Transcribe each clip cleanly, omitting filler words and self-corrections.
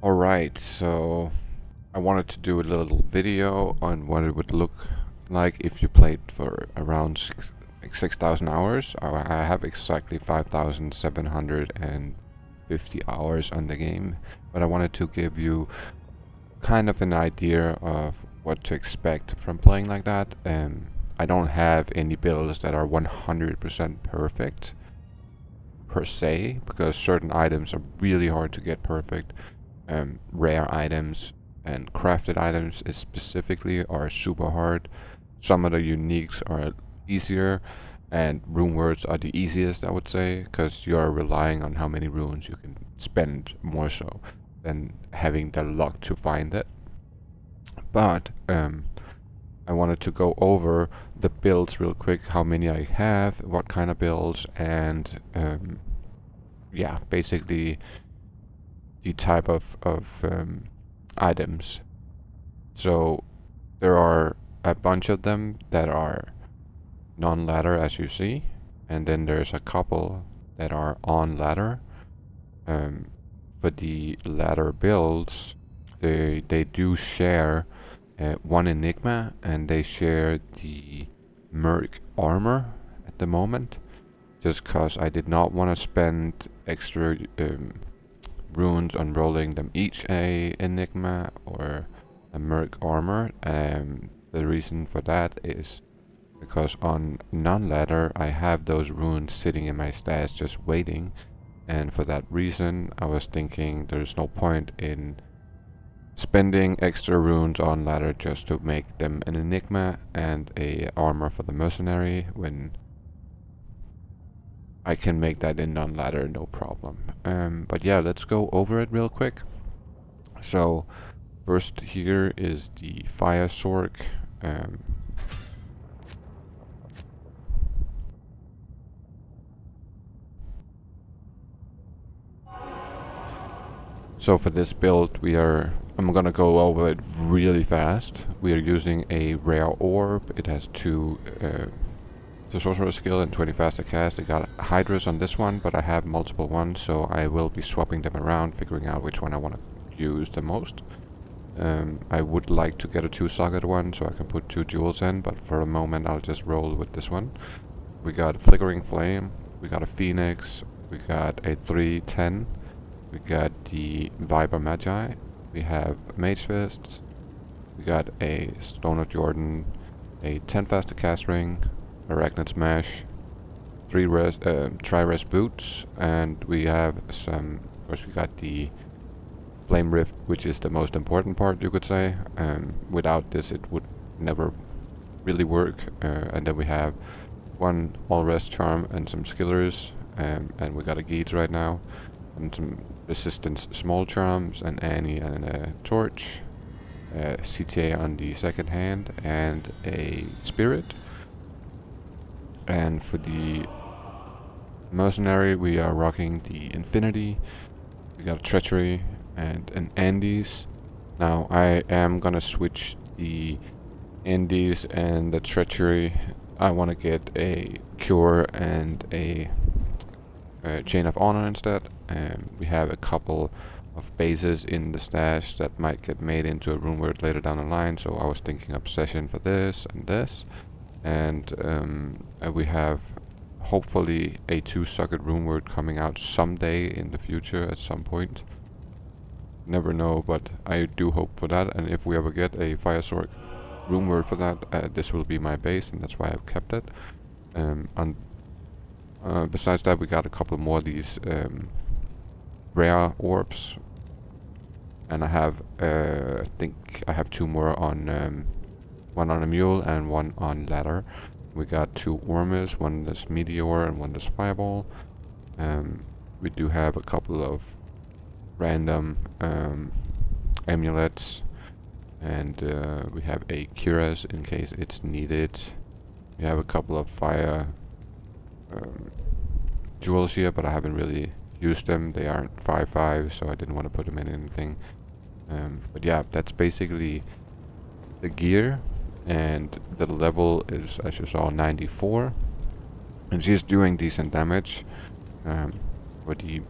Alright, so I wanted to do a little video on what it would look like if you played for around 6,000 hours. I have exactly 5,750 hours on the game, but I wanted to give you kind of an idea of what to expect from playing like that. I don't have any builds that are 100% perfect per se, because certain items are really hard to get perfect. Rare items and crafted items specifically are super hard. Some of the uniques are easier, and rune words are the easiest, I would say, because you're relying on how many runes you can spend more so than having the luck to find it. But I wanted to go over the builds real quick, how many I have, what kind of builds, and yeah, basically the type of items. So there are a bunch of them that are non-ladder, as you see, and then there's a couple that are on ladder. For the ladder builds, they do share one enigma, and they share the merc armor at the moment, just cause I did not want to spend extra runes on rolling them each a enigma or a merc armor. The reason for that is because on non-ladder I have those runes sitting in my stash just waiting, and for that reason I was thinking there's no point in spending extra runes on ladder just to make them an enigma and a armor for the mercenary when I can make that in non-ladder no problem. But yeah, let's go over it real quick. So first here is the fire Sorc. So for this build I'm gonna go over it really fast. We are using a rare orb. It has two the sorcerer skill and 20 faster cast. I got hydras on this one, but I have multiple ones, so I will be swapping them around, figuring out which one I want to use the most. I would like to get a 2-socket one so I can put 2 jewels in, but for the moment I'll just roll with this one. We got a flickering flame, we got a phoenix, we got a 310, we got the Viper Magi, we have Mage Fists, we got a Stone of Jordan, a 10 faster cast ring, Arachnid Smash, 3 tri-res boots, and we have some, of course we got the Flame Rift, which is the most important part, you could say. Without this it would never really work. And then we have one all-res charm and some skillers, and we got a Geeds right now, and some resistance small charms, and Annie and a torch, CTA on the second hand, and a spirit. And for the mercenary we are rocking the Infinity, we got a Treachery, and an Andes. Now I am gonna switch the Andes and the Treachery. I want to get a Cure and a Chain of Honor instead. We have a couple of bases in the stash that might get made into a rune word later down the line, so I was thinking Obsession for this and this. And we have hopefully a 2-socket rune word coming out someday in the future at some point. Never know, but I do hope for that, and if we ever get a fire Sorc rune word for that, this will be my base, and that's why I've kept it. Besides that, we got a couple more of these rare orbs, and I have I think I have 2 more on one on a mule and one on ladder. We got 2 Ormus, one that's meteor and one that's fireball. We do have a couple of random amulets, and we have a cuirass in case it's needed. We have a couple of fire jewels here, but I haven't really used them. They aren't 5/5, so I didn't want to put them in anything. But yeah, that's basically the gear, and the level is, as you saw, 94, and she's doing decent damage. For the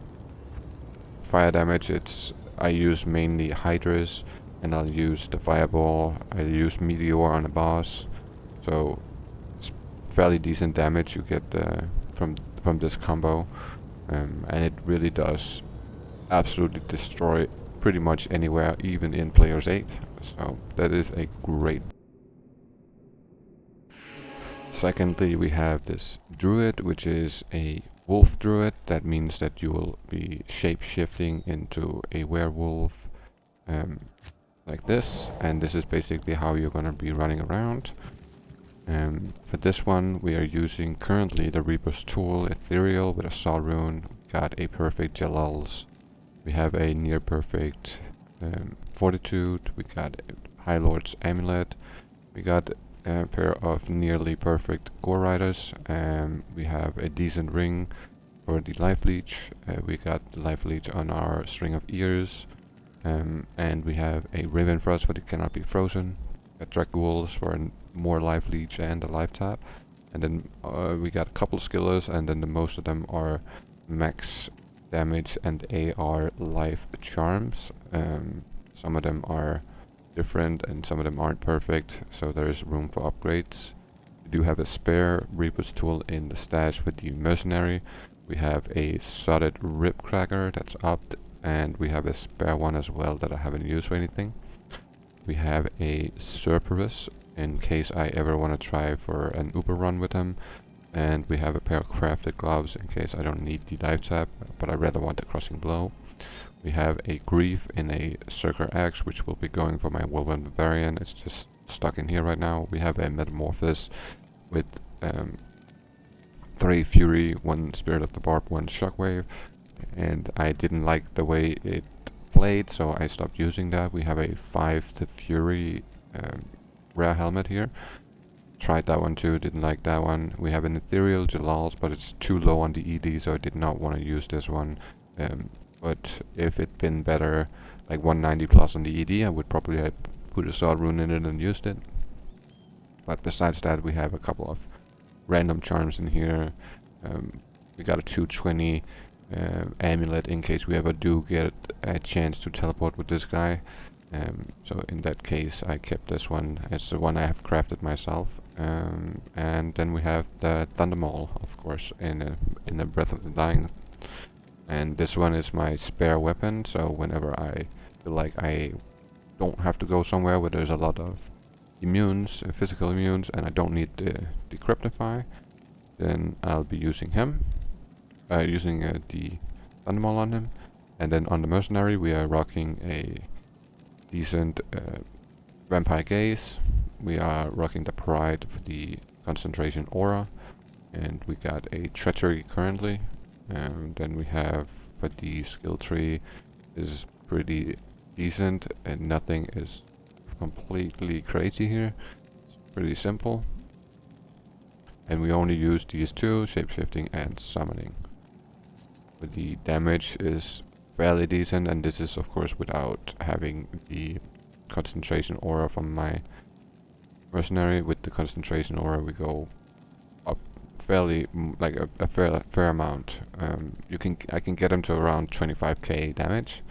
fire damage, it's I use mainly Hydras, and I'll use the Fireball. I use Meteor on the boss, so it's fairly decent damage you get from this combo, and it really does absolutely destroy pretty much anywhere, even in Player's 8. So that is a great. Secondly, we have this Druid, which is a Wolf Druid. That means that you will be shape-shifting into a Wearwolf, like this, and this is basically how you're gonna be running around. For this one, we are using currently the Reaper's Tool, Ethereal with a Saw Rune. We got a perfect Jalals. We have a near perfect Fortitude. We got High Lord's Amulet. We got a pair of nearly perfect Gore Riders. We have a decent ring for the Life Leech. We got the Life Leech on our String of Ears. And we have a Raven Frost, but it cannot be frozen. We got Dragools for more Life Leech and a Life Tap. And then we got a couple skillers, and then the most of them are max damage and AR life charms. Some of them are different and some of them aren't perfect, so there is room for upgrades. We do have a spare Reaper's Tool in the stash with the Mercenary. We have a Sodded Ribcracker that's upped, and we have a spare one as well that I haven't used for anything. We have a Cerberus in case I ever want to try for an Uber run with him, and we have a pair of crafted gloves in case I don't need the dive tap, but I rather want the crushing blow. We have a Grief in a Circular Axe, which will be going for my Whirlwind Barbarian. It's just stuck in here right now. We have a Metamorphosis with 3 Fury, 1 Spirit of the Barb, 1 Shockwave, and I didn't like the way it played, so I stopped using that. We have a 5 to Fury rare helmet here. Tried that one too, didn't like that one. We have an Ethereal Jalals, but it's too low on the ED, so I did not want to use this one. But if it'd been better, like 190 plus on the ED, I would probably have put a Sword Rune in it and used it. But besides that, we have a couple of random charms in here. We got a 220 amulet in case we ever do get a chance to teleport with this guy. So in that case, I kept this one as the one I have crafted myself. And then we have the Thunder Maul, of course, in the Breath of the Dying. And this one is my spare weapon, so whenever I feel like I don't have to go somewhere where there's a lot of immunes, physical immunes, and I don't need the Decryptify, then I'll be using him. Using the Thunder Maul on him. And then on the Mercenary, we are rocking a decent Vampire Gaze. We are rocking the Pride for the Concentration Aura, and we got a Treachery currently. And then we have for the skill tree is pretty decent, and nothing is completely crazy here. It's pretty simple, and we only use these two, shapeshifting and summoning. But the damage is fairly decent, and this is of course without having the concentration aura from my Mercenary. With the concentration aura we go up fairly, like a fair amount. I can get him to around 25k damage,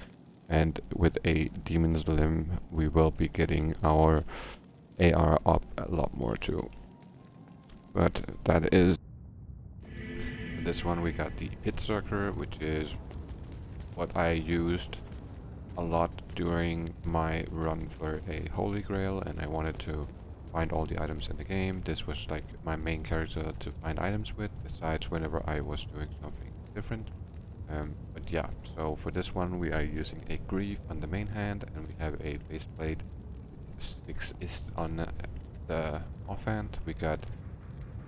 and with a Demon's Limb we will be getting our AR up a lot more too. But that is this one. We got the Pitzeker, which is what I used a lot during my run for a Holy Grail, and I wanted to find all the items in the game. This was like my main character to find items with, besides whenever I was doing something different. But yeah, so for this one we are using a Grief on the main hand, and we have a faceplate 6 is on the offhand. We got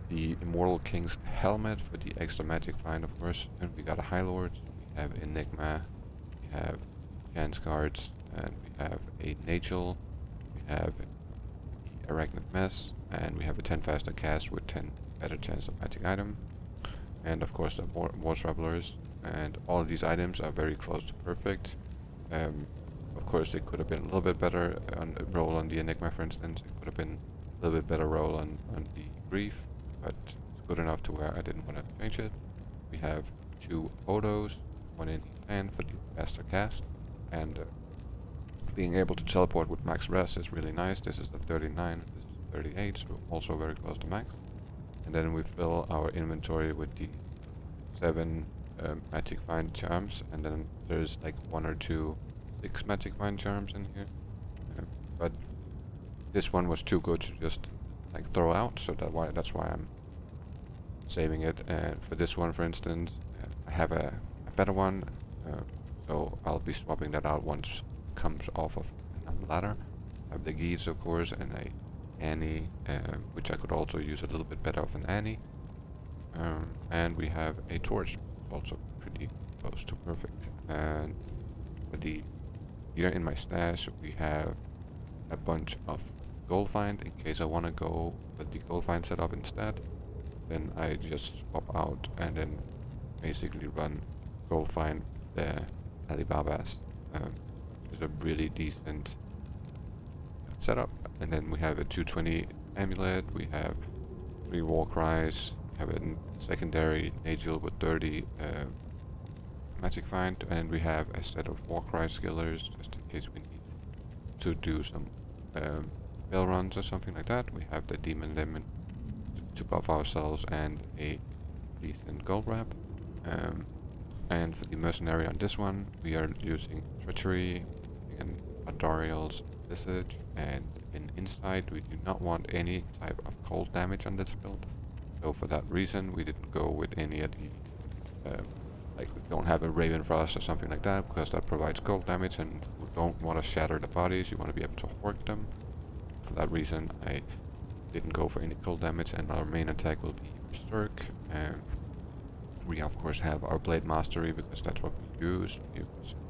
the Immortal King's Helmet for the extra magic find, of course, and we got a High Lord. We have Enigma, we have Chance Guards, and we have a Nagel, we have the Arachnid Mess, and we have a 10 faster cast with 10 better chance of magic item, and of course the War Travelers. And all of these items are very close to perfect. Of course it could have been a little bit better on a roll on the Enigma, for instance. It could have been a little bit better roll on the Grief, but it's good enough to where I didn't want to change it. We have 2 Odos, 1 in each hand for the faster cast. and being able to teleport with max res is really nice. This is the 39, this is 38, so also very close to max. And then we fill our inventory with the 7 magic find charms, and then there's like 1 or 2 6 magic find charms in here. But this one was too good to just like throw out, so that's why I'm saving it. And for this one, for instance, I have a better one, so I'll be swapping that out once it comes off of another ladder. I have the geese, of course, and a Annie, which I could also use a little bit better of an Annie. And we have a torch, also pretty close to perfect. And for here in my stash, we have a bunch of gold find in case I want to go with the gold find setup instead. Then I just swap out and then basically run gold find the Alibabas. It's a really decent setup. And then we have a 220 amulet, we have 3 war cries, we have a secondary Nagel with 30 magic find, and we have a set of war cry skillers just in case we need to do some bell runs or something like that. We have the demon lemon to buff ourselves and a decent gold wrap. And for the mercenary on this one, we are using treachery and Adariel's visage, and in insight we do not want any type of cold damage on this build. So for that reason, we didn't go with any of the like we don't have a Raven Frost or something like that, because that provides cold damage, and you don't want to shatter the bodies, you want to be able to hork them. For that reason, I didn't go for any cold damage, and our main attack will be Sorc. We of course have our blade mastery because that's what we use. We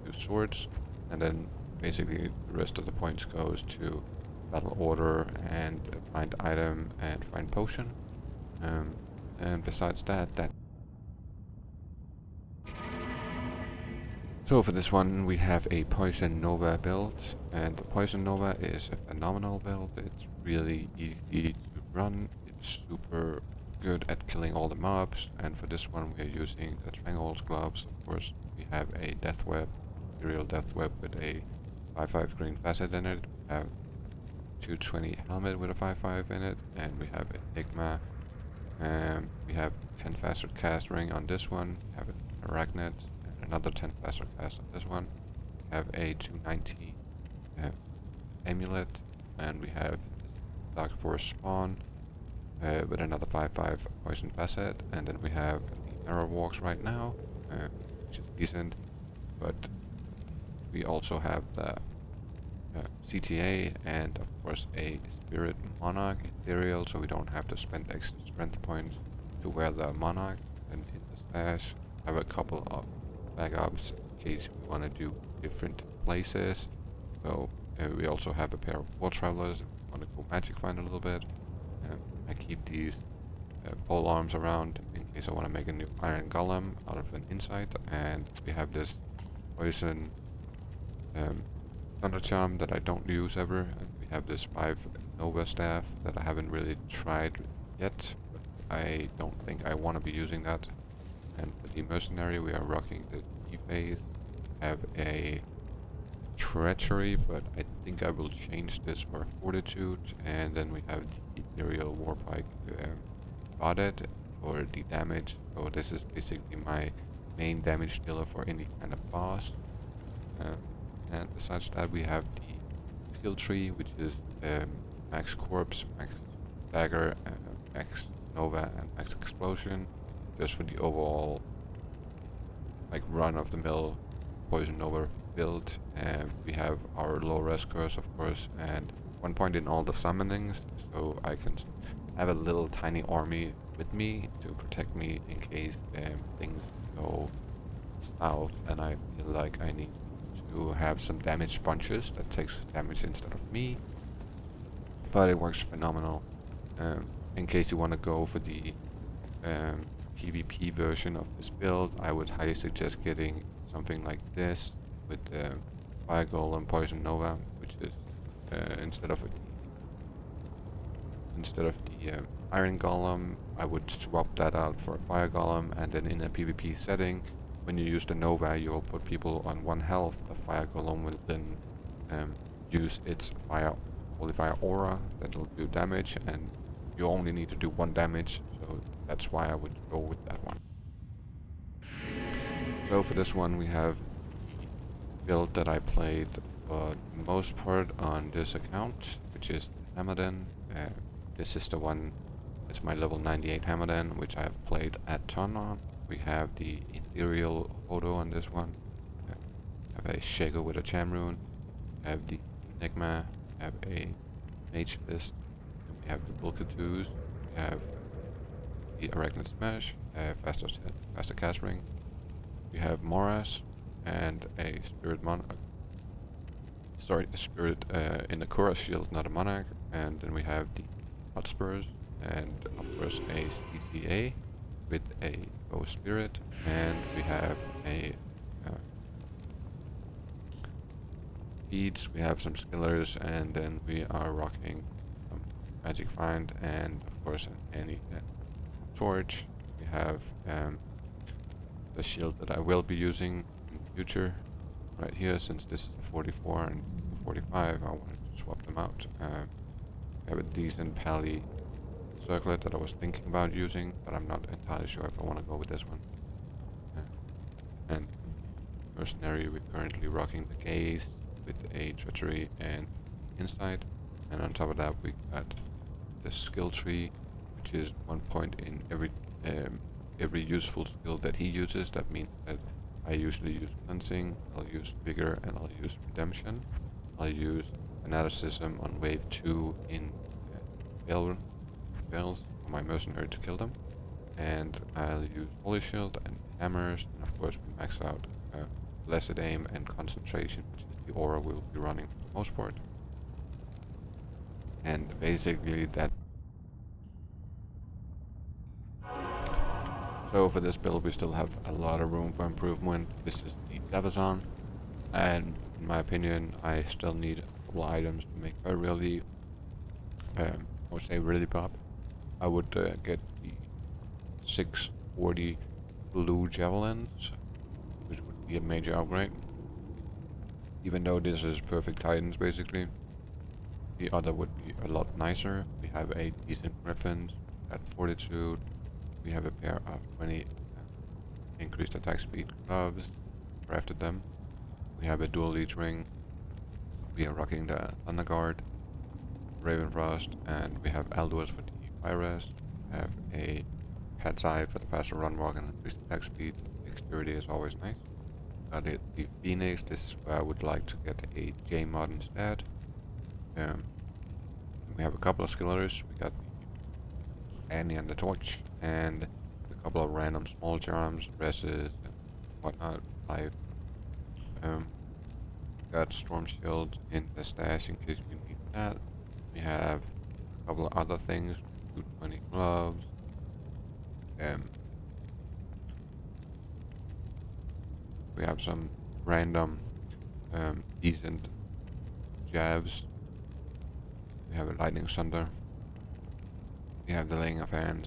use swords, and then basically the rest of the points goes to battle order and find item and find potion. And besides that, so for this one we have a Poison Nova build, and the Poison Nova is a phenomenal build. It's really easy to run, it's super good at killing all the mobs, and for this one we are using the Stranglehold gloves. Of course, we have a death web, Imperial death web with a 5/5 green facet in it. We have 220 helmet with a 5/5 in it, and we have Enigma. We have 10 faster cast ring on this one. We have an Arachnid, and another 10 faster cast on this one. We have a 290 amulet, and we have Dark Force spawn with another 5/5 poison facet, and then we have the Arrow Walks right now, which is decent, but we also have the CTA and of course a Spirit Monarch Ethereal, so we don't have to spend extra strength points to wear the Monarch. And in the stash I have a couple of backups in case we want to do different places. So we also have a pair of War Travelers if we want to go magic find a little bit. I keep these pole arms around in case I want to make a new Iron Golem out of an insight, and we have this Poison Thunder Charm that I don't use ever, and we have this 5 Nova Staff that I haven't really tried yet, but I don't think I want to be using that. And for the Mercenary we are rocking the E-Phase. We have a Treachery, but I think I will change this for Fortitude, and then we have the Ethereal Warpike Botted for the damage. So this is basically my main damage dealer for any kind of boss. And besides that we have the Skill Tree, which is Max Corpse, Max Dagger, Max Nova and Max Explosion, just for the overall like run-of-the-mill Poison Nova build. And we have our low res curse of course, and 1 point in all the summonings, so I can have a little tiny army with me to protect me in case things go south and I feel like I need to have some damage sponges that takes damage instead of me. But it works phenomenal. In case you want to go for the PvP version of this build, I would highly suggest getting something like this with Fire Golem Poison Nova, which is instead of the Iron Golem, I would swap that out for a Fire Golem, and then in a PvP setting when you use the Nova, you will put people on 1 health. The fire golem will then use its holy fire aura that will do damage, and you only need to do 1 damage, so that's why I would go with that one. So for this one we have the build that I played for the most part on this account, which is Hdin. This is the one, it's my level 98 Hdin, which I have played a ton on. We have the ethereal photo on this one. Have a Shago with a Cham rune. Have the Enigma. Have a Mage Fist. We have the Bulkatus. We have the Arachnid Smash. Faster Cast Ring. We have Moras and a Spirit a Spirit in the Kura Shield, not a Monarch. And then we have the Hotspurs and of course a CTA with a Bow Spirit, and we have a beads, we have some skillers, and then we are rocking some Magic Find and of course an torch. We have the shield that I will be using in the future right here, since this is the 44 and the 45, I wanted to swap them out. I have a decent pally circlet that I was thinking about using, but I'm not entirely sure if I want to go with this one. And mercenary, we're currently rocking the gaze with a treachery and insight, and on top of that we got the skill tree, which is 1 point in every useful skill that he uses. That means that I usually use cleansing, I'll use vigor, and I'll use redemption. I'll use fanaticism on wave 2 in bells for my mercenary to kill them, and I'll use holy shield and hammers, and of course we max out blessed aim and concentration, which is the aura we'll be running for the most part. And basically that. So for this build we still have a lot of room for improvement. This is the Javazon, and in my opinion I still need a couple of items to make her really, I would say really pop. I would get the 640 blue javelins, which would be a major upgrade. Even though this is perfect Titans basically, the other would be a lot nicer. We have a decent griffin at fortitude. We have a pair of 20 increased attack speed gloves, crafted them. We have a dual leech ring. We are rocking the Thunder Guard, Ravenfrost, and we have Aldous for the fire rest. We have a Cat's Eye for the faster run, walk, and increased attack speed. Dexterity is always nice. Got the Phoenix. This is where I would like to get a J mod instead. We have a couple of skillers. We got Annie and the Torch, and a couple of random small charms, reses, and whatnot. Got Storm Shield in the stash in case we need that. We have a couple of other things, 220 gloves. We have some random decent jabs. We have a Lightning Thunder. We have the Laying of Hands,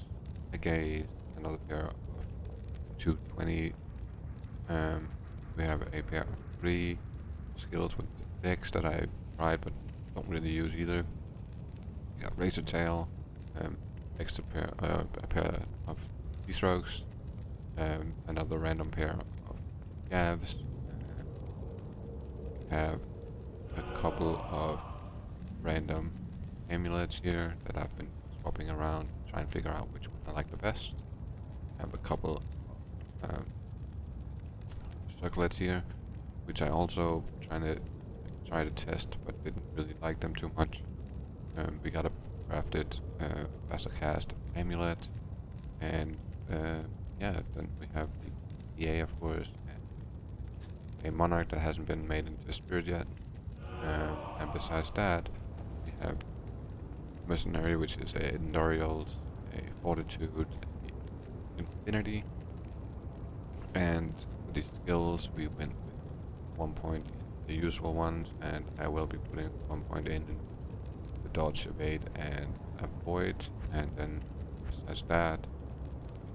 a Gaze, another pair of 220. We have a pair of 3 skills with decks that I've tried but don't really use either. We got Razor Tail, extra pair, a pair of keystrokes, another random pair of Gavs. We have a couple of random amulets here that I've been swapping around, trying to figure out which one I like the best. I have a couple of circlets here, which I also try to test, but didn't really like them too much. We got a crafted faster cast amulet, and yeah, then we have the EA of course, and a monarch that hasn't been made into spirit yet. And besides that, we have mercenary, which is a Norials, a fortitude, a infinity, and for these skills we went with 1 point in the usual ones, and I will be putting 1 point in the dodge, evade, and avoid, and then besides that,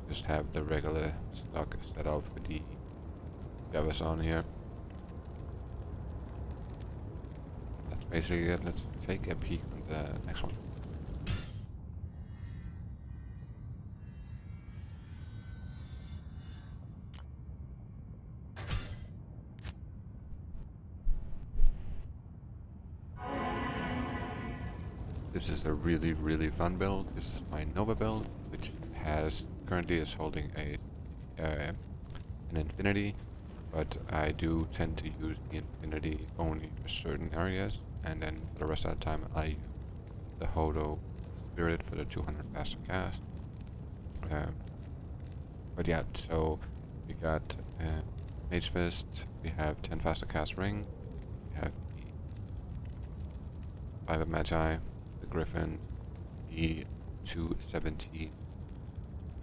just have the regular stock set up for the Javazon here. That's basically it. Let's take a peek on the next one. This is a really fun build. This is my Nova build, which currently is holding an infinity, but I do tend to use the infinity only for certain areas, and then for the rest of the time I use the Hodo Spirit for the 200 faster cast. But yeah, so we got Mage Fist, we have 10 faster cast ring, we have the 5 of Magi, the Griffin, the 270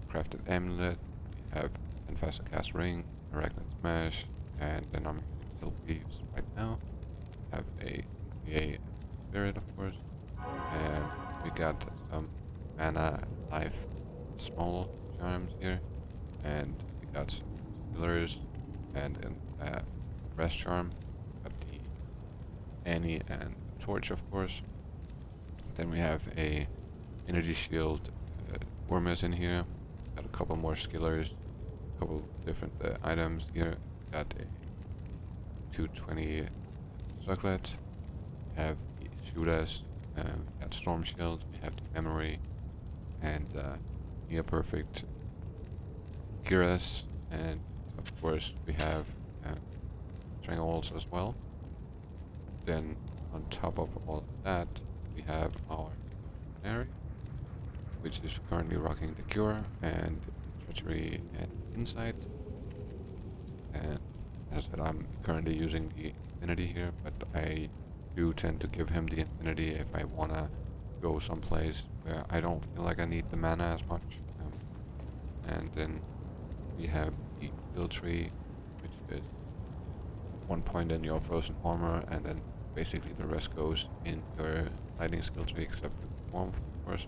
crafted amulet, we have 10 faster cast ring, Arachnid Smash, and then I'm using Silk Weaves right now. We have a Spirit, of course, and we got some mana life small charms here, and we got some pillars and a rest charm. Got the Annie and Torch, of course. Then we have a energy shield Wormus in here. Got a couple more skillers, a couple different items here. Got a 220 Circlet. We have the Shooters. We got Storm Shield. We have the Memory, and Near Perfect Kiras, and of course we have Strangles as well. Then on top of all of that, we have our Mercenary, which is currently rocking the Cure and Treachery and Insight. And as I said, I'm currently using the Infinity here, but I do tend to give him the Infinity if I wanna go someplace where I don't feel like I need the mana as much. And then we have the Skill Tree, which is 1 point in your frozen armor, and then basically the rest goes in your lightning skill tree, except for warmth, of course.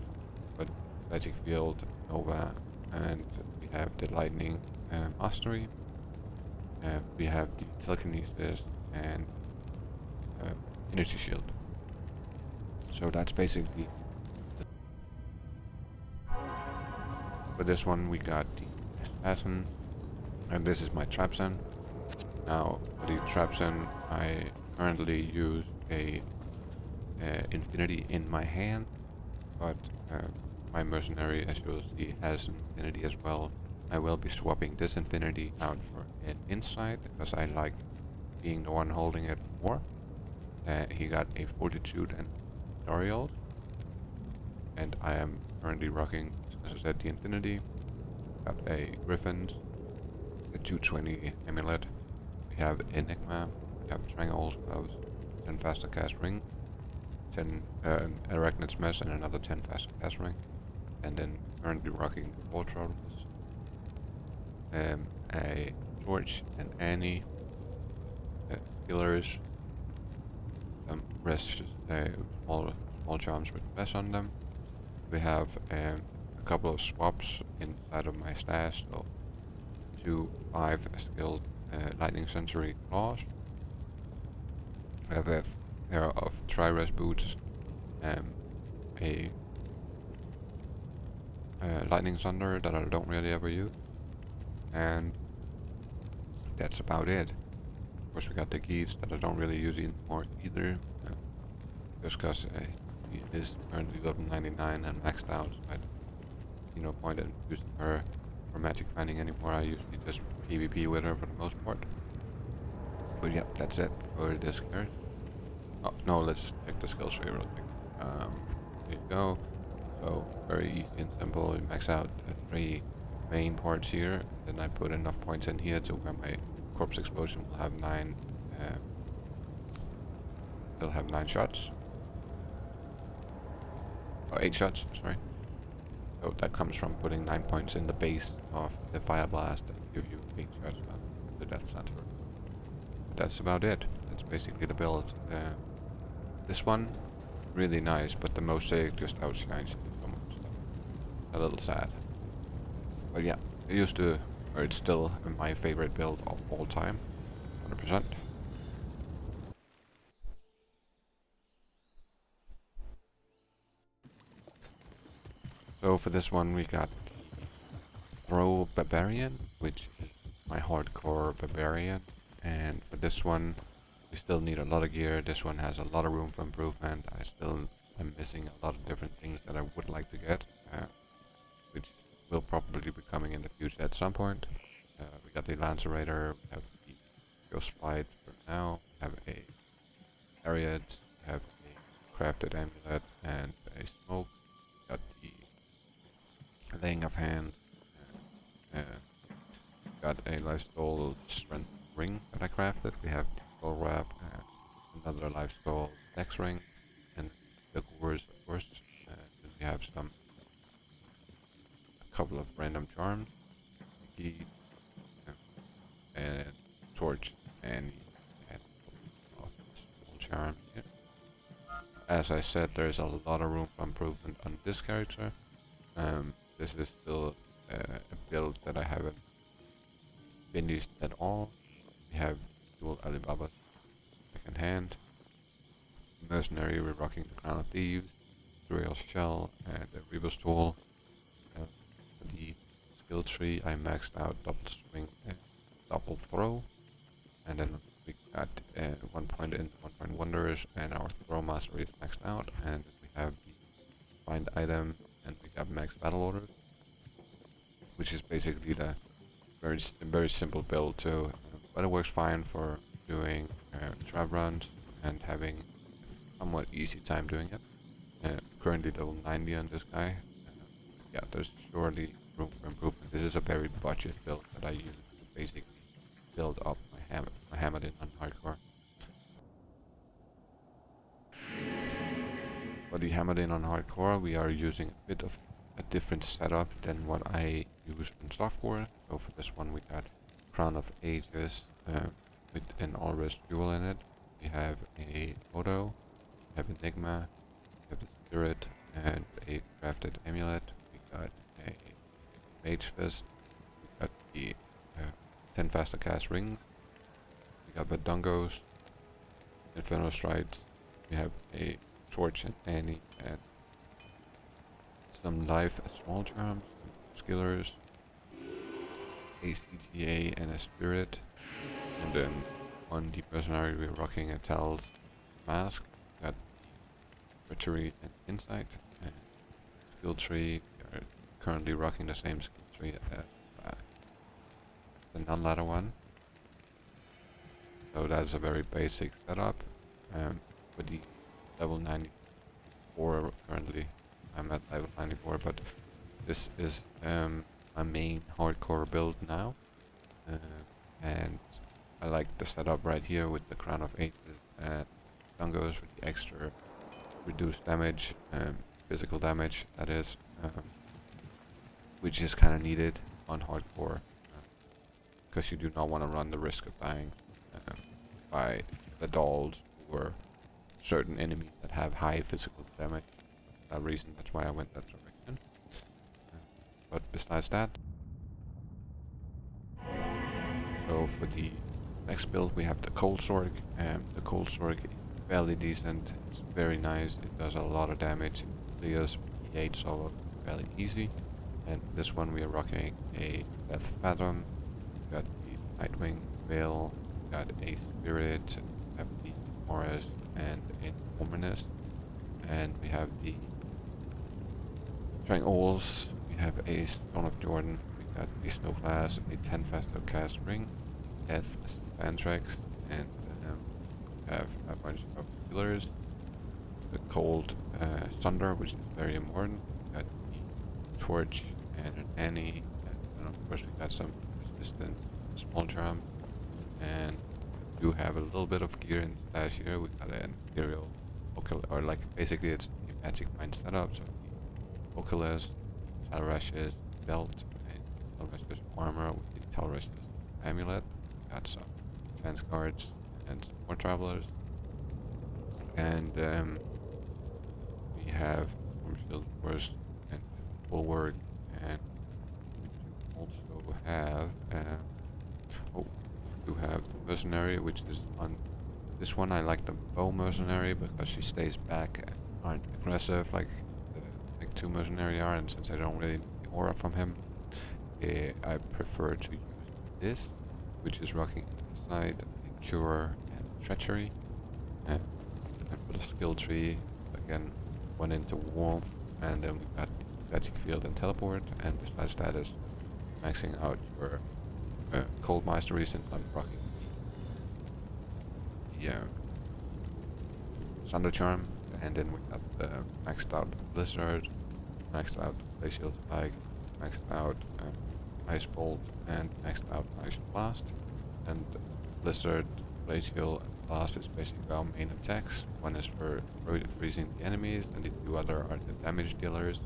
But Magic Field, Nova, and we have the lightning mastery. We have the telekinesis and energy shield. So that's basically. For this one, we got the assassin, and this is my Trapsin. Now, for the Trapsin, I currently use a infinity in my hand, but my mercenary, as you will see, has an infinity as well. I will be swapping this infinity out for an insight because I like being the one holding it more. He got a fortitude and Dariel, and I am currently rocking, as I said, the infinity. Got a Griffin, a 220 amulet. We have Enigma. We have Strangles, Gloves, 10 faster cast ring, 10 Arachnid Smash, and another 10 faster cast ring. And then currently rocking the Four Troubles, a Torch, and Annie, Killers, some rest, small charms with Bess on them. We have a couple of swaps inside of my stash, so 2 5 skilled lightning sensory claws. I have a pair of tri-res boots, a lightning thunder that I don't really ever use, and that's about it. Of course, we got the geese that I don't really use anymore either, just because he is currently level 99 and maxed out, so I see no point in using her for magic finding anymore. I usually just PvP with her for the most part. But yeah, that's it for this character. Oh, no, let's check the skill tree real quick. There you go. So, very easy and simple. You max out the 3 main parts here, then I put enough points in here to where my corpse explosion will have 9 it'll have 9 shots. Oh, 8 shots, sorry. So that comes from putting 9 points in the base of the fire blast and give you 8 shots on the death center. But that's about it. That's basically the build. This one, really nice, but the Mosaic just outshines it so much. A little sad. But yeah, it used to, or it's still my favorite build of all time. 100%. So for this one we got Throw Barbarian, which is my hardcore barbarian, and for this one we still need a lot of gear. This one has a lot of room for improvement. I still am missing a lot of different things that I would like to get, which will probably be coming in the future at some point. We got the Lancerator, we have the Ghost Fight for now, we have a Harriet, we have a crafted amulet and a smoke, we got the Laying of Hands, got a Lifesteal Strength Ring that I crafted, we have the Throw Barb, another Lifesteal Dex Ring, and the Gores of course, then we have a couple of random charms, and Torch and small charms. Yeah. As I said, there's a lot of room for improvement on this character. This is still a build that I haven't finished at all. We have dual Alibaba's second hand, Mercenary, we're rocking the Crown of Thieves, Royal Shell, and the Rebus Tool. For the skill tree, I maxed out double swing and double throw, and then we got 1 point in 1 point wonders, and our throw mastery is maxed out, and we have the find item, and we got max battle orders, which is basically the very simple build too, but it works fine for doing trap runs and having somewhat easy time doing it. Currently level 90 on this guy. Yeah, there's surely room for improvement. This is a very budget build that I use to basically build up my Hdin on hardcore. For the Hdin on hardcore, we are using a bit of a different setup than what I use in softcore. So for this one we got Crown of Ages with an all-risk jewel in it. We have a Odo, we have Enigma, we have the Spirit, and a crafted amulet. We got a Mage Fist, we got the 10 faster cast rings, we got the Dungos, Inferno Strides, we have a Torch and Annie, and some life as small charms, skillers, a CTA and a Spirit, and then on the Mercenary we're rocking a Tal's Mask, got Treachery and Insight, and skill tree, we are currently rocking the same skill tree as the non-ladder one, so that's a very basic setup. For the level 94 currently, I'm at level 94, but this is my main hardcore build now, and I like the setup right here with the Crown of Ages and Dungos with the extra reduced damage, physical damage that is, which is kind of needed on hardcore, because you do not want to run the risk of dying by the dolls or certain enemies that have high physical damage. For that reason, that's why I went that direction. But besides that, so for the next build we have the Cold Sorc. The Cold Sorc is fairly decent, it's very nice, it does a lot of damage, it clears P8 solo fairly easy. And this one we are rocking a Death Fathom, we got the Nightwing Veil, we got a Spirit, we have the Morris and a Womanist, and we have the Triangles, we have a Stone of Jordan, we got the Snow Class, a 10 faster cast ring, Death Anthrax, and have a bunch of pillars, the Cold Thunder, which is very important, we got the Torch and an Annie, and of course we got some resistant small charm, and we do have a little bit of gear in the stash here. We got an Imperial Oculus, or like basically it's the Magic Mind setup, so the Oculus, Talrash's belt, and Talrash's armor with the Talrash's amulet. We got some defense cards and some more travelers, and we have Storm Shield, of course, and Bulwark, and we also have do have the mercenary, which is on this one. I like the bow mercenary because she stays back and aren't aggressive like the like 2 mercenary are, and since I don't really need the aura from him, I prefer to use this, which is rocking inside cure and treachery, and put a skill tree again, one into Wolf, and then we got magic field and teleport, and besides that is maxing out your cold mastery, since I'm rocking the Thunder Charm, and then we got the maxed out Blizzard, maxed out Glacial Spike, maxed out Ice Bolt, and maxed out Ice Blast. And Blizzard, Glacial, and Blast is basically our main attacks. One is for freezing the enemies, and the 2 other are the damage dealers.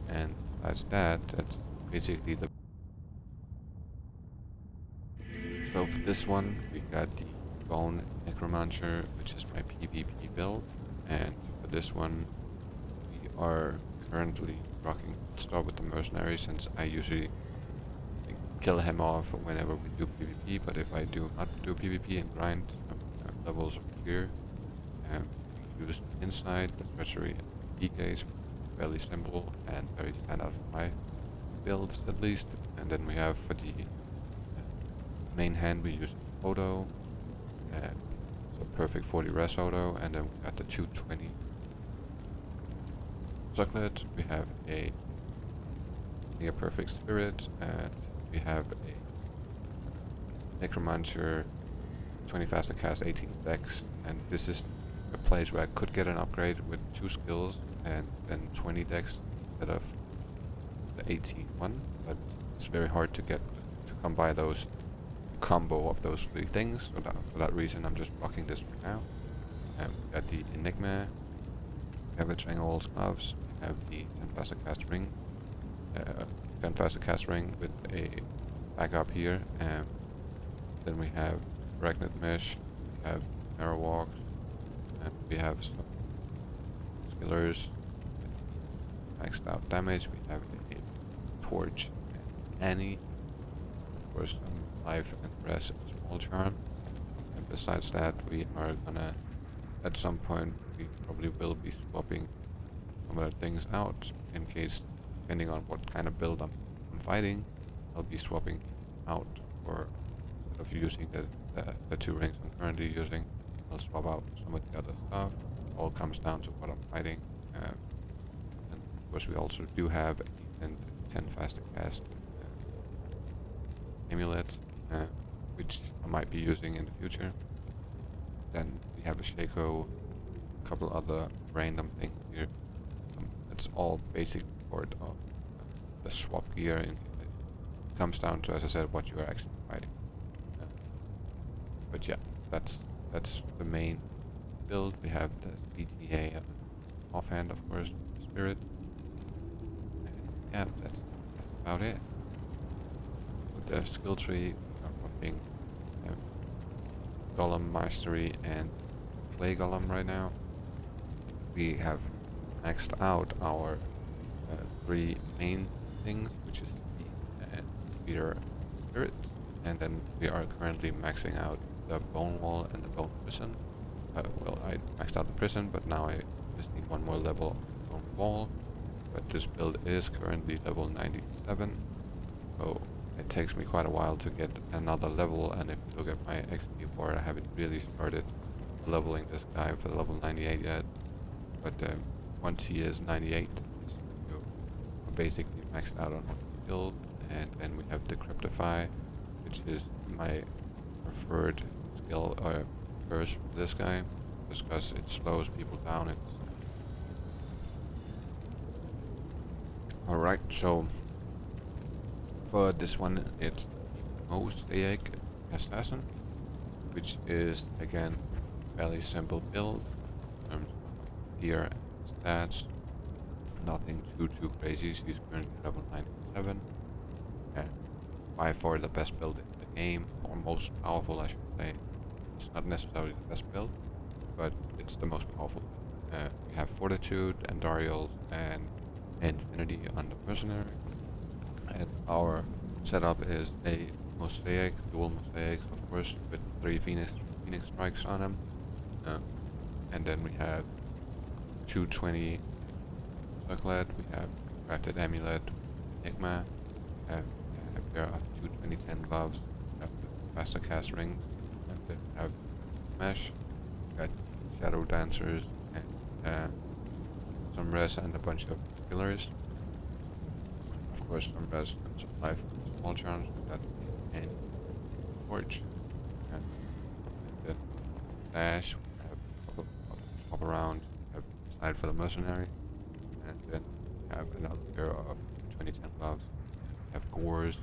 And besides that, that's basically the... So for this one, we got the Bone Necromancer, which is my PvP build, and for this one, we are currently rocking. Let's start with the mercenary, since I usually kill him off whenever we do PvP, but if I do not do PvP and grind levels of gear, we use inside, the treachery, and PKs, fairly simple and very standard for my builds at least. And then we have for the main hand we use auto, so perfect 40 res auto, and then we got the 220 Sucklet, we have a near perfect spirit, and we have a Necromancer 20 faster cast, 18 dex, and this is a place where I could get an upgrade with 2 skills and then 20 dex instead of the 18 one, but it's very hard to come by those combo of those 3 things, so for that reason I'm just rocking this right now. We got the Enigma, we have the Stranglehold Gloves, we have the 10 faster cast ring, 10 faster cast ring with a backup here, and then we have Arachnid Mesh, we have Arrow Walks, and we have some skillers, maxed out damage, we have a Torch and Annie, of course some life and rest and small charm, and besides that we are gonna, at some point we probably will be swapping some of the things out in case, depending on what kind of build I'm fighting, I'll be swapping out, or instead of using the 2 rings I'm currently using, I'll swap out some of the other stuff. It all comes down to what I'm fighting. And of course we also do have a 10 faster cast amulet, which I might be using in the future. Then we have a Shaco, a couple other random things here. It's all basic support of the swap gear, and it comes down to, as I said, what you are actually fighting. But yeah, that's the main build. We have the CTA offhand, of course, spirit. And yeah, that's about it. With the skill tree, I'm rocking Golem Mastery and Clay Golem right now. We have maxed out our 3 main things, which is the Speeder Spirit, and then we are currently maxing out the Bone Wall and the Bone Prison. Well, I maxed out the Prison, but now I just need 1 more level of Bone Wall, but this build is currently level 97, so it takes me quite a while to get another level, and if you look at my XP bar, I haven't really started leveling this guy for level 98 yet, but once he is 98, we're basically maxed out on the build. And then we have Decryptify, which is my preferred skill or curse for this guy, just because it slows people down. Alright, so for this one it's the Mosaic Assassin, which is again fairly simple build in terms of gear and stats. Nothing too crazy. She's currently level 97. And by far the best build in the game, or most powerful I should say. It's not necessarily the best build, but it's the most powerful. We have Fortitude, Andariel, and Infinity on the Mercenary. And our setup is a Mosaic, dual Mosaics, of course, with 3 Phoenix strikes on them. And then we have 220 Circlet, we have crafted amulet, Enigma, have a pair of 22010 gloves, have the faster cast ring, and then have mesh, got shadow dancers, and some res and a bunch of killers. Of course, some res and supply for small charms, that and torch, and then dash, we have a couple of swap around, have side for the mercenary, and then have another pair of 2010 gloves, have gores,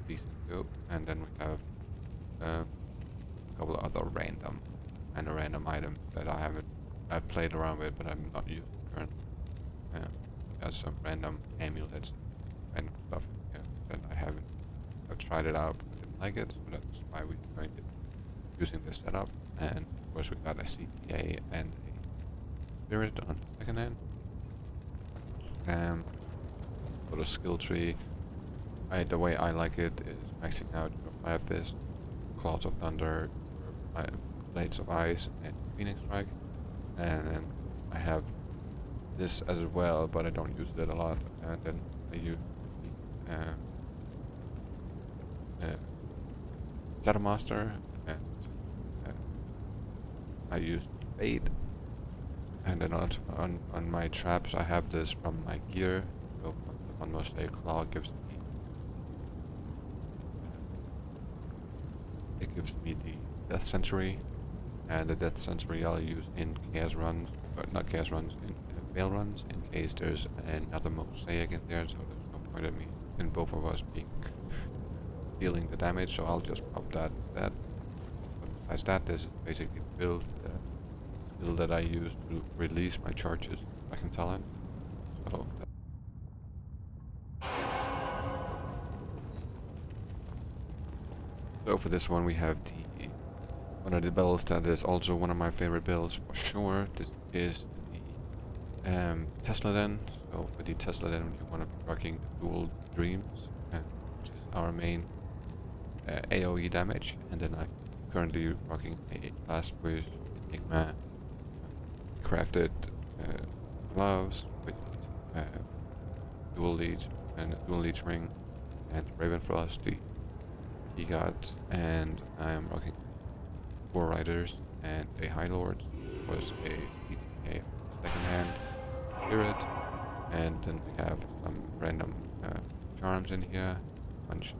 decent too, and then we have a couple of other random items that I've played around with, but I'm not using currently. There's some random amulets, random stuff that I've tried it out, but didn't like it, so that's why we're going to using this setup. And of course we got a CTA and a spirit on the second hand. For the skill tree, the way I like it is maxing out your Fire Fist, Claws of Thunder, Blades of Ice, and Phoenix Strike. And then I have this as well, but I don't use it a lot. And then I use Shadow Master, and I use Fade. And then also on my traps, I have this from my gear. So on Mosaic Claw gives me the Death Sensory, and the Death Sensory I'll use in chaos runs, or not chaos runs, in fail runs, in case there's another Mosaic in there. So there's no point in me in both of us dealing the damage. So I'll just pop that instead. But besides that, this is basically the build. Skill that I use to release my charges, I can tell him. So for this one we have one of the builds that is also one of my favorite builds for sure. This is the Tesla-Den. So for the Tesla-Den you want to be rocking dual dreams, which is our main AoE damage, and then I'm currently rocking a Blast with Enigma crafted gloves with dual leech and dual leech ring and Ravenfrost, the key guards, and I am rocking 4 riders and a High Lord, was a CTA second hand spirit, and then we have some random charms in here, a bunch of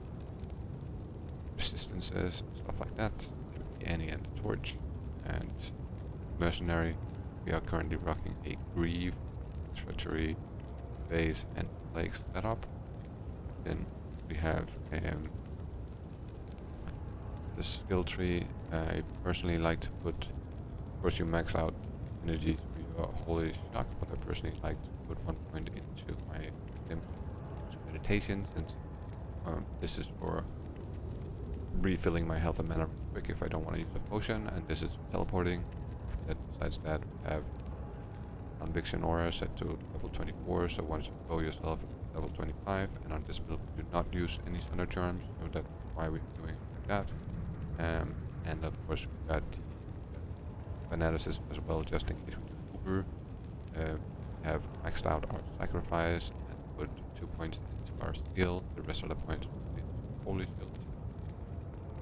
resistances and stuff like that, the Annie and the Torch, and mercenary. We are currently rocking a Grieve, Treachery, Phase, and Plague setup. Then we have the skill tree. I personally like to put, of course you max out energy through your Holy Shock, but I personally like to put 1 point into my meditation, since this is for refilling my health and mana quick if I don't want to use a potion, and this is teleporting. Then besides that, we have Conviction Aura set to level 24, so once you blow yourself it's level 25, and on this build we do not use any Thunder Charms, so that's why we're doing like that. And of course we got the Fanaticism as well, just in case we do Uber. We have maxed out our Sacrifice and put 2 points into our skill, the rest of the points will be into Holy Shield,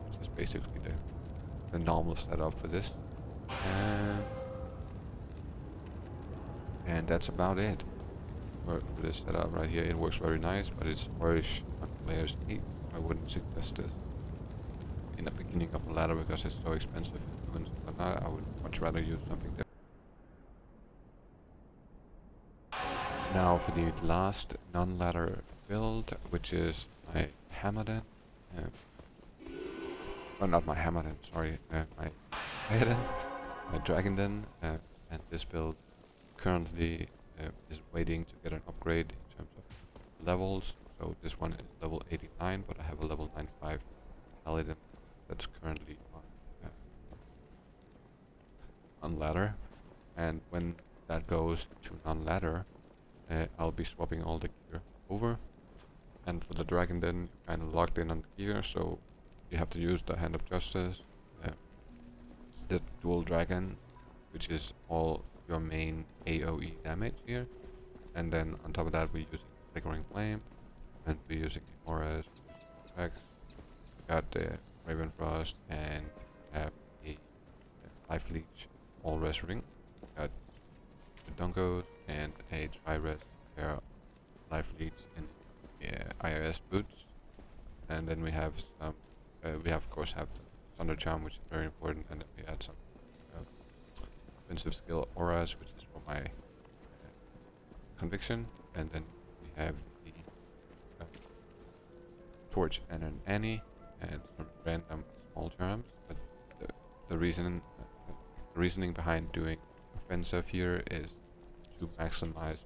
which is basically the normal setup for this. And that's about it for this setup right here. It works very nice, but it's harsh on players' needs. I wouldn't suggest this in the beginning of the ladder because it's so expensive and whatnot. I would much rather use something different. Now for the last non-ladder build, which is my Hammerden. Oh, not my Hammerden, sorry, my Hdin, my DragonDin, and this build currently is waiting to get an upgrade in terms of levels. So this one is level 89, but I have a level 95 Paladin that's currently on ladder, and when that goes to non-ladder, I'll be swapping all the gear over, And for the DragonDin, you kind of locked in on the gear, so you have to use the Hand of Justice, the dual dragon, which is all your main AoE damage here. And then on top of that, we're using Flickering Flame, and we're using Auras, attacks. Got the Ravenfrost, and have a Life Leech, all res ring. Got the Dunkos and a tri-res pair of Life Leech and IRS boots. And then we have some, we have, of course have the Thunder Charm, which is very important, and then we add some offensive skill Auras, which is for my conviction, and then we have the Torch and an Annie, and some random small charms. But the reasoning behind doing offensive here is to maximize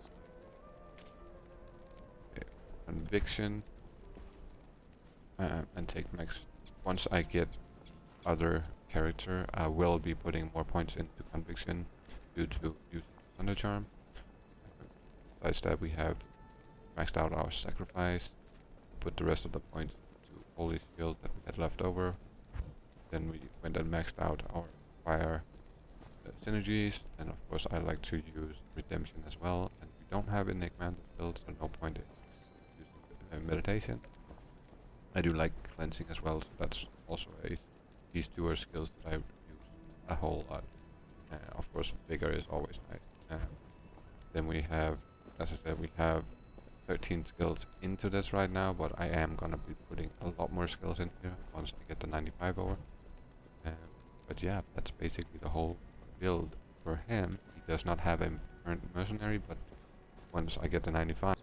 conviction and take max. Once I get other character, I will be putting more points into conviction due to using Thunder Charm. Besides that, we have maxed out our sacrifice, put the rest of the points to Holy Shield that we had left over. Then we went and maxed out our fire synergies, and of course I like to use redemption as well, and we don't have Enigma build, so no point in using meditation. I do like cleansing as well, so that's also these two are skills that I use a whole lot. Of course bigger is always nice. Then we have, as I said, we have 13 skills into this right now, but I am gonna be putting a lot more skills in here once I get the 95 over. But yeah, that's basically the whole build for him. He does not have a current mercenary, but once I get the 95,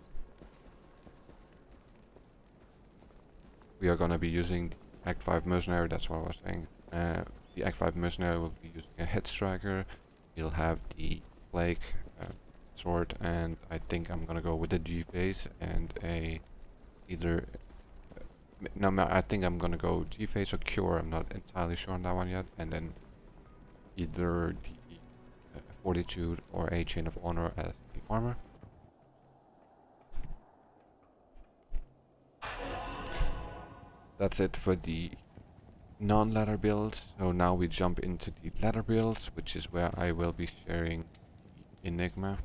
we are gonna be using the Act 5 mercenary. That's what I was saying. The Act 5 mercenary will be using a head striker. He'll have the plague sword, and I think I'm gonna go with the G phase and a either no, I think I'm gonna go G phase or cure. I'm not entirely sure on that one yet, and then either the fortitude or a chain of honor as the armor. That's it for the non-ladder builds. So now we jump into the ladder builds, which is where I will be sharing the Enigma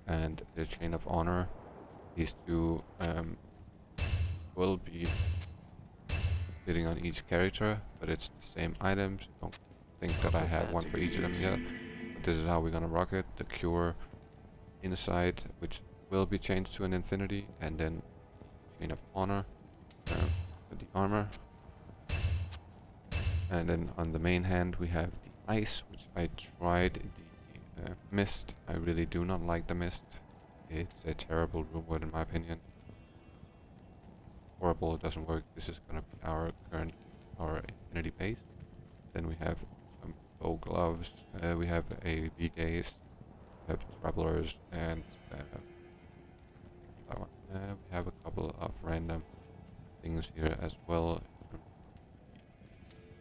and the Chain of Honor. These two will be sitting on each character, but it's the same items. Don't think that I have one for each of them yet, but this is how we're gonna rock it. The Cure inside, which will be changed to an Infinity, and then Chain of Honor for the armor. And then on the main hand we have the Ice, which I tried the Mist. I really do not like the Mist. It's a terrible room word in my opinion. Horrible, it doesn't work. This is gonna be our Infinity base. Then we have some bow gloves, we have a V-gaze, we have travelers, and that one. We have a couple of random things here as well,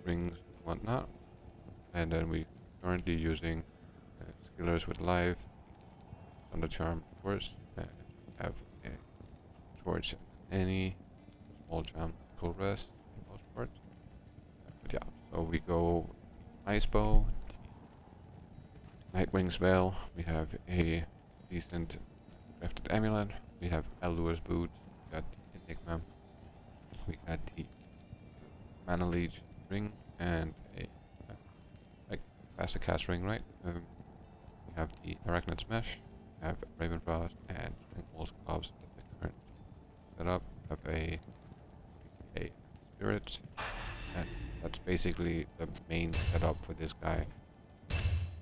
rings and whatnot. And then we currently using skillers with life, Thunder Charm of course, we have a Torch and Annie, small jam, cool rest for the most part. But yeah, so we go Ice Bow, Nightwing's Veil, we have a decent crafted amulet, we have Aldua's boots, we got the Enigma, we got the Mana Leech ring, and a like faster cast ring, right? We have the Arachnid's Mesh, we have Ravenfrost and Walls gloves at the current setup. We have a Spirit, and that's basically the main setup for this guy.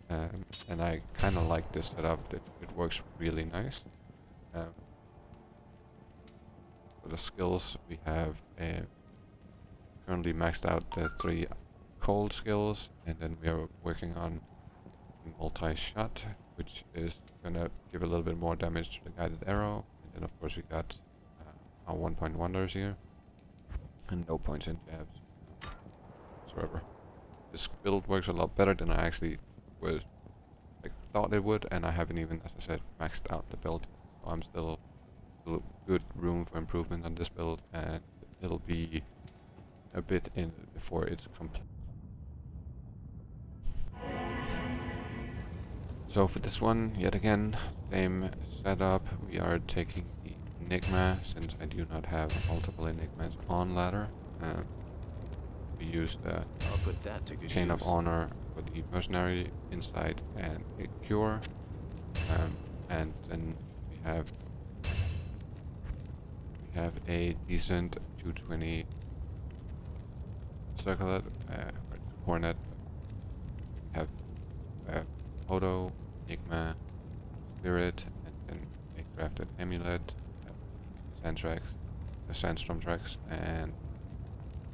And I kind of like this setup. It works really nice. For the skills, we have currently maxed out the 3 cold skills, and then we are working on multi-shot, which is gonna give a little bit more damage to the guided arrow. And then of course we got our 1-point wonders here, and no points in jabs whatsoever. This build works a lot better than I actually thought it would, and I haven't even, as I said, maxed out the build. So I'm still good room for improvement on this build, and it'll be a bit in before it's complete. So for this one, yet again, same setup. We are taking the Enigma, since I do not have multiple Enigmas on ladder. We use the I'll put that to good Chain of use. Honor for the Mercenary Insight and a Cure. And then we have a decent 220 Circlet, Hornet. We have Hodo, Enigma, Spirit, and then a crafted Amulet, Sandstorm Tracks, and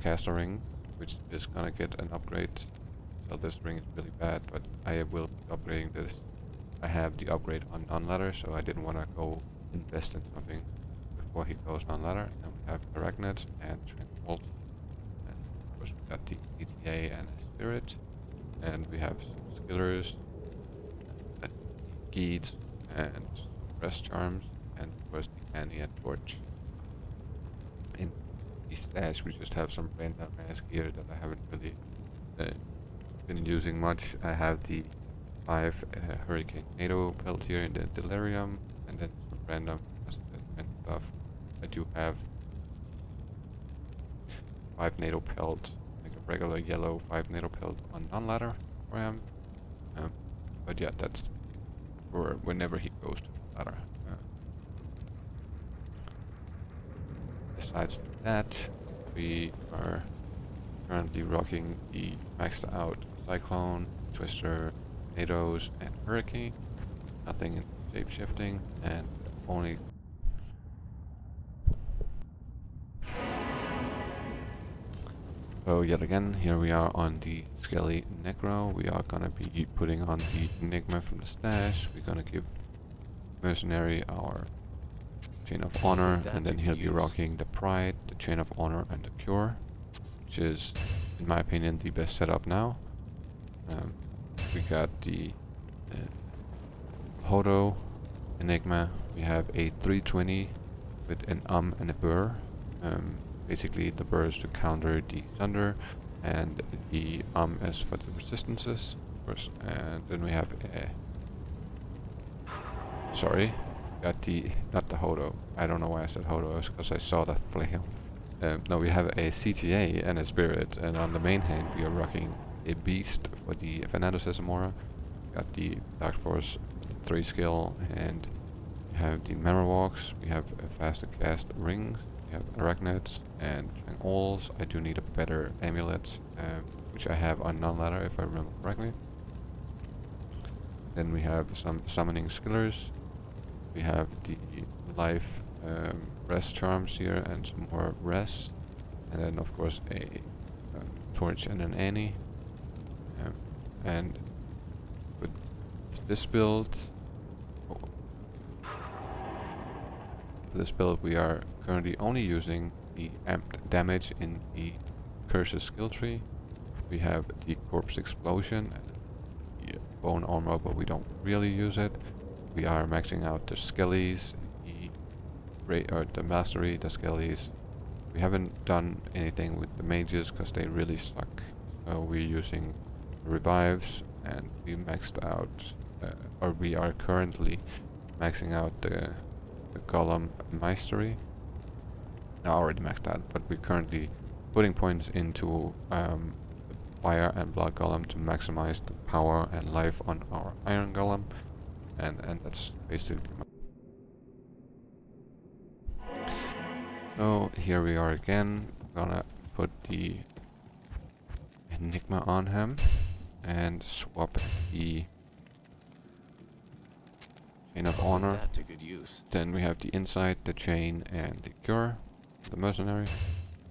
Caster Ring, which is gonna get an upgrade. So this ring is really bad, but I will be upgrading this. I have the upgrade on non-ladder, so I didn't want to go invest in something before he goes non-ladder. And we have Arachnid and Transport, and of course we got the ETA and a Spirit, and we have some Skillers, Geeds, and Rest Charms, and of course the Candy and Torch. In the stash we just have some random ass gear that I haven't really been using much. I have the 5 Hurricane NATO pelt here in the Delirium, and then some random stuff. I do have 5 NATO pelt, like a regular yellow 5 NATO pelt on non-ladder for him. But yeah, that's for whenever he goes to ladder. Besides that, we are currently rocking the maxed out Cyclone, Twister, Tornadoes, and Hurricane. Nothing in shape shifting, and only so yet again, here we are on the Skelly Necro. We are gonna be putting on the Enigma from the stash. We're gonna give Mercenary our Chain of Honor, and then he'll be rocking the Pride, the Chain of Honor, and the Cure, which is, in my opinion, the best setup now. We got the Hodo Enigma. We have a 320 with an and a burr. Basically, the burr is to counter the thunder, and the is for the resistances. First, and then we have a. Sorry, got the not the Hodo. I don't know why I said Hodo. It's because I saw that flail. No, we have a CTA and a Spirit, and on the main hand we are rocking a Beast for the Fernando Sesamora. Got the Dark Force 3 skill, and we have the Marowalks. We have a faster cast rings. We have Arachnids and Alls. I do need a better amulet, which I have on non-ladder if I remember correctly. Then we have some summoning skillers. We have the life rest charms here and some more rest, and then of course a torch and an Annie. And with this build, we are currently only using the amped damage in the Curse's skill tree. We have the Corpse Explosion and the Bone Armor, but we don't really use it. We are maxing out the Skellies, the Mastery, the Skellies. We haven't done anything with the mages because they really suck. We're using revives, and we maxed out, or we are currently maxing out the Golem Mastery. I already maxed that, but we're currently putting points into Fire and Blood Golem to maximize the power and life on our Iron Golem, and that's basically. So here we are again. I'm gonna put the Enigma on him and swap the Chain of Honor. That to good use. Then we have the Insight, the Chain, and the Cure, the Mercenary.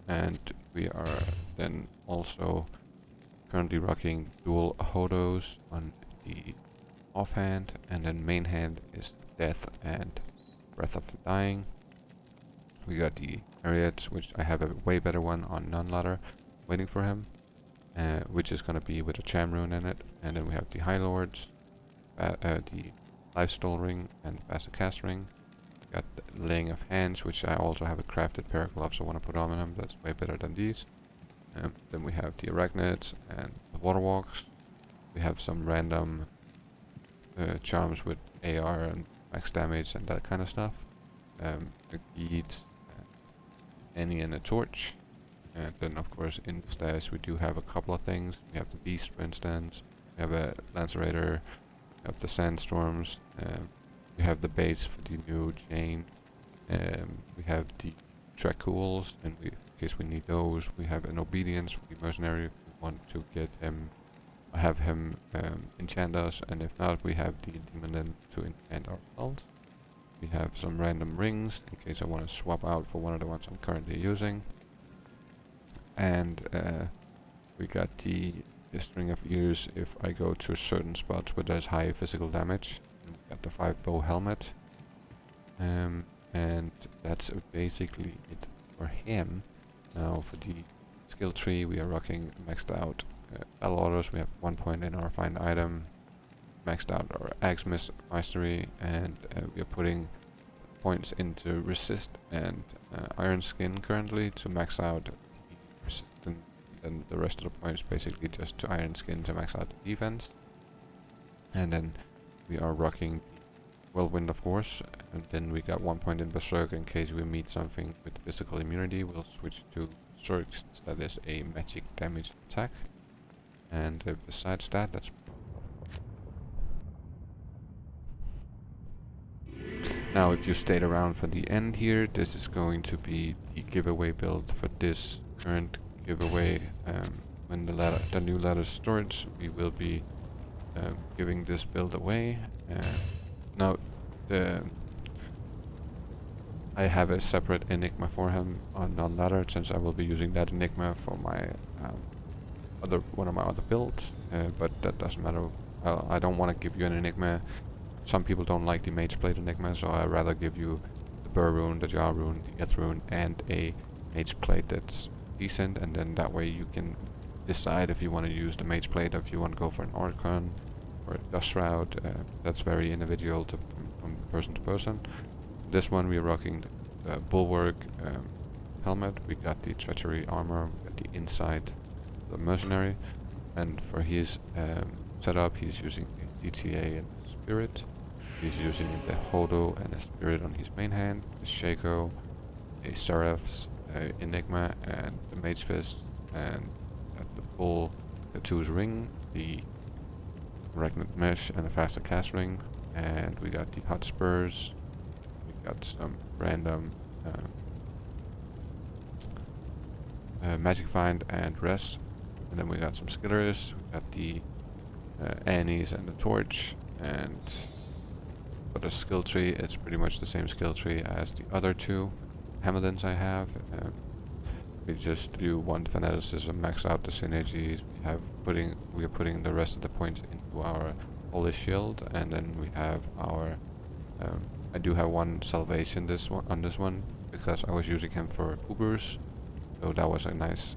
And we are then also currently rocking dual Hodos on the offhand, and then main hand is Death and Breath of the Dying. We got the Ariats, which I have a way better one on non-ladder waiting for him, which is going to be with a Cham Rune in it. And then we have the High Lords, the Lifesteal Ring and Faster Cast Ring. Got the laying of hands, which I also have a crafted pair of gloves I want to put on them. That's way better than these. Then we have the arachnids and the water walks. We have some random charms with AR and max damage and that kind of stuff. The beads, Annie and a torch. And then of course in the stash we do have a couple of things. We have the beast, for instance. We have a lancerator. We have the sandstorms. We have the base for the new chain. We have the tracools, and in case we need those. We have an obedience for the mercenary if we want to get him, have him enchant us, and if not, we have the demon to enchant ourselves. We have some random rings in case I want to swap out for one of the ones I'm currently using. And we got the string of ears if I go to certain spots where there's high physical damage. And we got the 5 bow helmet. And that's basically it for him. Now for the skill tree we are rocking maxed out battle orders. We have 1 point in our find item. Maxed out our Axmis mastery, and we are putting points into resist and iron skin currently to max out the resistance, and the rest of the points basically just to iron skin to max out the defense. And then we are rocking Whirlwind, of course, and then we got 1 point in Berserk in case we meet something with physical immunity. We'll switch to Sorc, since that is a magic damage attack. And besides that, that's now, if you stayed around for the end here, this is going to be the giveaway build for this current giveaway. When the new ladder starts, we will be giving this build away. Now, I have a separate enigma for him on non-ladder, since I will be using that enigma for my one of my other builds. But that doesn't matter. I don't want to give you an enigma. Some people don't like the Mage Plate Enigma, so I'd rather give you the Burr Rune, the Jar Rune, the Eth Rune, and a Mage Plate that's decent, and then that way you can decide if you want to use the Mage Plate, or if you want to go for an Archon or a Dust Shroud. That's very individual from person to person. This one we're rocking the Bulwark helmet, we got the Treachery armor, we got the Insight, the Mercenary, and for his setup he's using the DTA and the Spirit. He's using the Hodo and a Spirit on his main hand, the Shaco, a Seraph's Enigma, and the Mage Fist, and at the full Tattoos ring, the Arachnid Mesh and a faster cast ring, and we got the Hot Spurs, we got some random Magic Find and Rest, and then we got some Skillers, we got the Annies and the Torch, and for the skill tree, it's pretty much the same skill tree as the other two Hamildens I have. We just do one fanaticism, max out the synergies. We are putting the rest of the points into our Holy Shield, and then we have our. I do have one salvation on this one because I was using him for Ubers, so that was a nice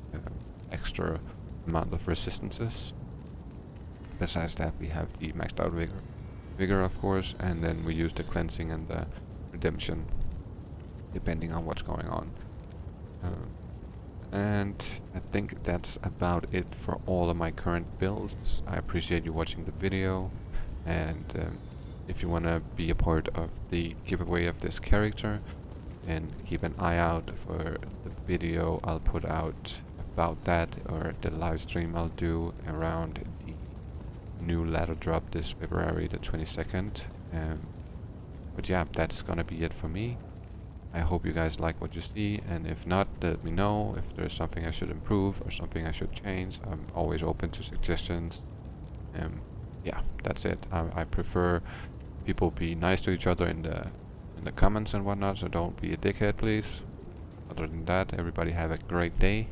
extra amount of resistances. Besides that, we have the maxed out vigor, of course, and then we use the cleansing and the redemption, depending on what's going on. And I think that's about it for all of my current builds. I appreciate you watching the video, and if you want to be a part of the giveaway of this character, then keep an eye out for the video I'll put out about that, or the live stream I'll do around the new ladder drop this February the 22nd. But yeah, that's gonna be it for me. I hope you guys like what you see, and if not, let me know if there's something I should improve or something I should change. I'm always open to suggestions. Yeah, that's it. I prefer people be nice to each other in the comments and whatnot, so don't be a dickhead, please. Other than that, everybody have a great day.